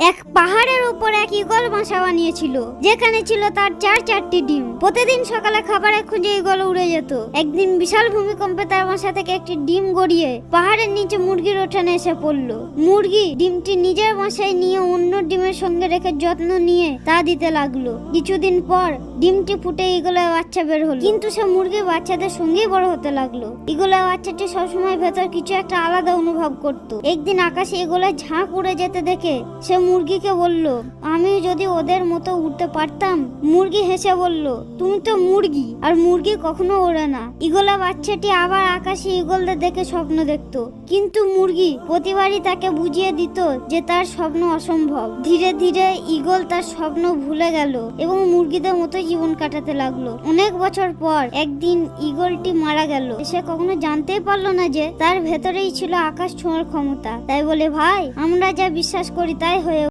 এক পাহাড়ের উপর এক ঈগল বাসা বানিয়েছিল, যেখানে ছিল তার চারটি ডিম। প্রতিদিন সকালে খাবারের খুঁজে ঈগল উড়ে যেত। একদিন বিশাল ভূমিকম্পে তার বাসা থেকে একটি ডিম গড়িয়ে পাহাড়ের নিচে মুরগির উঠানে এসে পড়লো। মুরগি ডিমটি নিজের বাসায় নিয়ে অন্য ডিমের সঙ্গে রেখে যত্ন নিয়ে তা দিতে লাগলো। কিছুদিন পর ডিমটি ফুটে ঈগলের বাচ্চা বের হলো, কিন্তু সে মুরগির বাচ্চাদের সঙ্গেই বড় হতে লাগলো। ঈগলের বাচ্চাটি সবসময় ভেতর কিছু একটা আলাদা অনুভব করত। একদিন আকাশে ঈগলের ঝাঁক উড়ে যেতে দেখে সে মুরগিকে বলল, আমি যদি ওদের মতো উড়তে পারতাম। মুরগি হেসে বলল, তুমি তো মুরগি, আর মুরগি কখনো ওড়ে না। ঈগলের বাচ্চাটি আবার আকাশে ঈগলদের দেখে স্বপ্ন দেখতো, কিন্তু মুরগি প্রতিবারই তাকে বুঝিয়ে দিত যে তার স্বপ্ন অসম্ভব। ধীরে ধীরে ঈগল তার স্বপ্ন ভুলে গেল এবং মুরগিদের মতো জীবন কাটাতে লাগলো। অনেক বছর পর একদিন ঈগলটি মারা গেল। সে কখনো জানতেই পারলো না যে তার ভেতরেই ছিল আকাশ ছোঁয়ার ক্ষমতা। তাই বলে, ভাই, আমরা যা বিশ্বাস করি তাই হয়ে